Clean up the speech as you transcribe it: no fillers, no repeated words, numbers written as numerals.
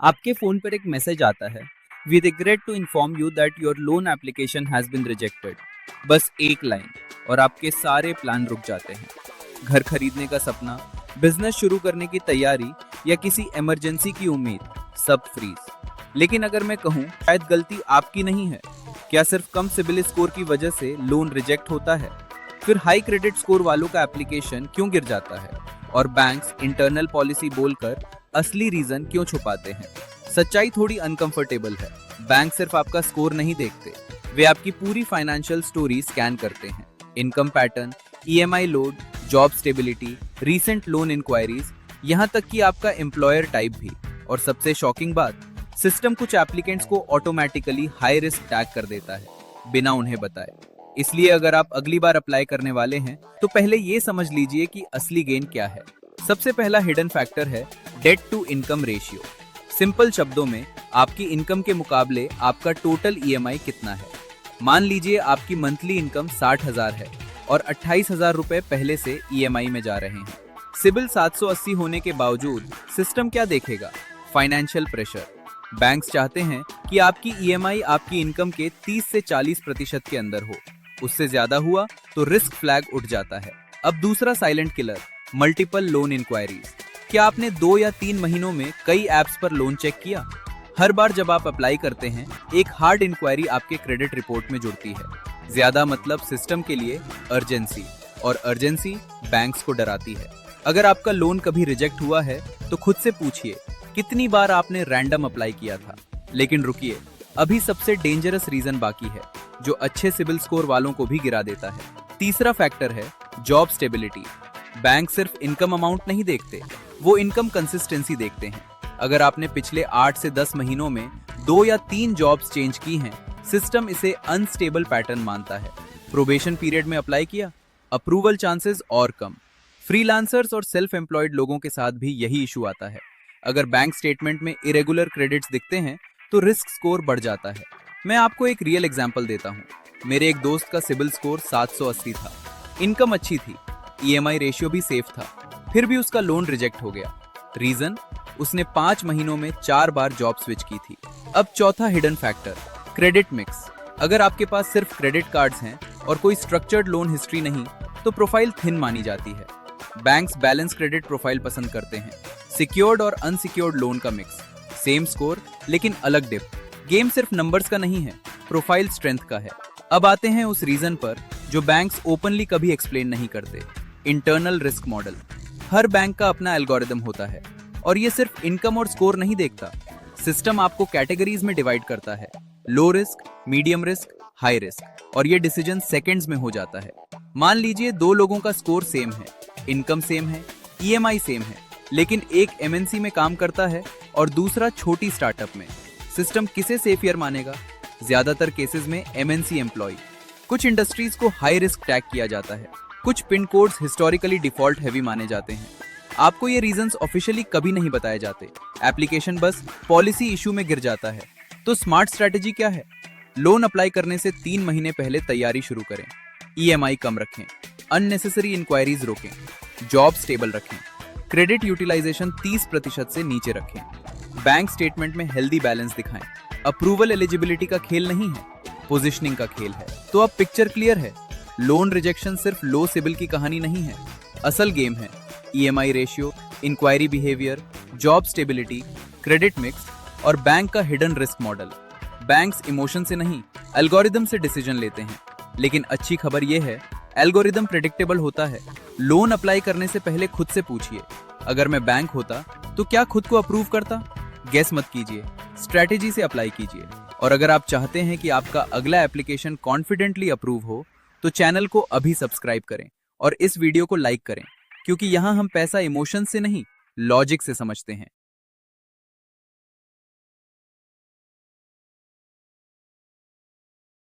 आपके फोन पर एक मैसेज आता है, we regret to inform you that your loan application has been rejected. बस एक लाइन और आपके सारे प्लान रुक जाते हैं। घर खरीदने का सपना, बिजनेस शुरू करने की तैयारी या किसी इमरजेंसी की उम्मीद, सब फ्रीज। लेकिन अगर मैं कहूँ शायद गलती आपकी नहीं है, क्या सिर्फ कम सिबिल स्कोर की वजह से लोन रिजेक्ट होता है? फिर हाई क्रेडिट स्कोर वालों का एप्लीकेशन क्यों गिर जाता है? और बैंक्स इंटरनल पॉलिसी बोलकर असली रीजन क्यों छुपाते हैं? सच्चाई थोड़ी अनकंफर्टेबल है। बैंक सिर्फ आपका स्कोर नहीं देखते, वे आपकी पूरी फाइनेंशियल स्टोरी स्कैन करते हैं। Income pattern, EMI load, job stability, recent loan inquiries, यहाँ तक कि आपका एम्प्लॉयर टाइप भी। और सबसे शॉकिंग बात, सिस्टम कुछ एप्लीकेंट्स को ऑटोमेटिकली हाई रिस्क टैग कर देता है बिना उन्हें बताए। इसलिए अगर आप अगली बार अप्लाई करने वाले हैं तो पहले ये समझ लीजिए कि असली गेन क्या है। सबसे पहला हिडन फैक्टर है debt to income ratio. Simple शब्दों में आपकी इनकम के मुकाबले आपका टोटल ईएमआई कितना है। मान लीजिए आपकी मंथली इनकम 60,000 है और 28,000 रुपए पहले से ईएमआई में जा रहे हैं। सिबिल 780 होने के बावजूद सिस्टम क्या देखेगा? Financial pressure. बैंक्स चाहते हैं कि आपकी ईएमआई आपकी इनकम के 30 से 40% के अंदर हो। उससे ज्यादा हुआ तो रिस्क फ्लैग उठ जाता है। अब दूसरा silent killer, multiple loan inquiries. क्या आपने 2 या 3 महीनों में कई ऐप्स पर लोन चेक किया? हर बार जब आप अप्लाई करते हैं एक हार्ड इंक्वायरी आपके क्रेडिट रिपोर्ट में जुड़ती है। ज्यादा मतलब सिस्टम के लिए अर्जेंसी, और अर्जेंसी बैंक्स को डराती है। अगर आपका लोन कभी रिजेक्ट हुआ है तो खुद से पूछिए कितनी बार आपने रैंडम अप्लाई किया था। लेकिन रुकिए, अभी सबसे डेंजरस रीजन बाकी है जो अच्छे सिबिल स्कोर वालों को भी गिरा देता है। तीसरा फैक्टर है जॉब स्टेबिलिटी। बैंक सिर्फ इनकम अमाउंट नहीं देखते, वो इनकम कंसिस्टेंसी देखते हैं। अगर आपने पिछले 8 से 10 महीनों में 2 या 3 जॉब्स चेंज की हैं, सिस्टम इसे अनस्टेबल पैटर्न मानता है। प्रोबेशन पीरियड में अप्लाई किया, अप्रूवल चांसेस और कम। फ्रीलांसर्स और सेल्फ एम्प्लॉयड लोगों के साथ भी यही इशू आता है। अगर बैंक स्टेटमेंट में इरेगुलर क्रेडिट्स दिखते हैं तो रिस्क स्कोर बढ़ जाता है। मैं आपको एक रियल एग्जांपल देता हूँ। मेरे एक दोस्त का सिबिल स्कोर 780 था, इनकम अच्छी थी, ईएमआई रेशियो भी सेफ था, फिर भी उसका लोन रिजेक्ट हो गया। रीजन, उसने 5 महीनों में 4 बार जॉब स्विच की थी। अब चौथा हिडन फैक्टर, क्रेडिट मिक्स। अगर आपके पास सिर्फ क्रेडिट कार्ड्स हैं और कोई स्ट्रक्चर्ड लोन हिस्ट्री नहीं तो प्रोफाइल थिन मानी जाती है। बैंक्स बैलेंस क्रेडिट प्रोफाइल पसंद करते हैं, सिक्योर्ड और अनसिक्योर्ड लोन का मिक्स। सेम स्कोर लेकिन अलग डिप। गेम सिर्फ नंबर्स का नहीं है, प्रोफाइल स्ट्रेंथ का है। अब आते हैं उस रीजन पर जो बैंक्स ओपनली कभी एक्सप्लेन नहीं करते, इंटरनल रिस्क मॉडल। हर बैंक का अपना एल्गोरिदम होता है और ये सिर्फ इनकम और स्कोर नहीं देखता। सिस्टम आपको कैटेगरीज में डिवाइड करता है, low risk, medium risk, high risk, और ये डिसीजन सेकंड्स में हो जाता है। मान लीजिए 2 लोगों का स्कोर सेम है, इनकम सेम है, ईएमआई सेम है, लेकिन एक एमएनसी में काम करता है और दूसरा छोटी स्टार्टअप में। सिस्टम किसे सेफियर मानेगा? ज्यादातर केसेस में एमएनसी एम्प्लॉय। कुछ इंडस्ट्रीज को हाई रिस्क टैग किया जाता है, कुछ pin codes historically default heavy माने जाते हैं। आपको ये रीजंस ऑफिशियली कभी नहीं बताए जाते, एप्लीकेशन बस पॉलिसी इशू में गिर जाता है। तो स्मार्ट स्ट्रेटेजी क्या है? लोन अप्लाई करने से 3 महीने पहले तैयारी शुरू करें, ईएमआई कम रखें, अननेसेसरी इंक्वायरीज रोकें, जॉब स्टेबल रखें, क्रेडिट यूटिलाइजेशन 30% से नीचे रखें, बैंक स्टेटमेंट में हेल्दी बैलेंस दिखाएं। अप्रूवल एलिजिबिलिटी का खेल नहीं है, पोजीशनिंग का खेल है। तो अब पिक्चर क्लियर है, लोन रिजेक्शन सिर्फ लो सिबिल की कहानी नहीं है, असल गेम है EMI ratio, inquiry behaviour, job stability, credit mix और बैंक का hidden risk model. Banks emotion से नहीं, एल्गोरिदम से डिसीजन लेते हैं। लेकिन अच्छी खबर यह है, एल्गोरिदम प्रेडिक्टेबल होता है। लोन अप्लाई करने से पहले खुद से पूछिए, अगर मैं बैंक होता तो क्या खुद को अप्रूव करता? गेस मत कीजिए, स्ट्रैटेजी से अप्लाई कीजिए। और अगर आप चाहते हैं कि आपका अगला एप्लीकेशन कॉन्फिडेंटली अप्रूव हो तो चैनल को अभी सब्सक्राइब करें और इस वीडियो को लाइक करें, क्योंकि यहाँ हम पैसा इमोशन से नहीं, लॉजिक से समझते हैं।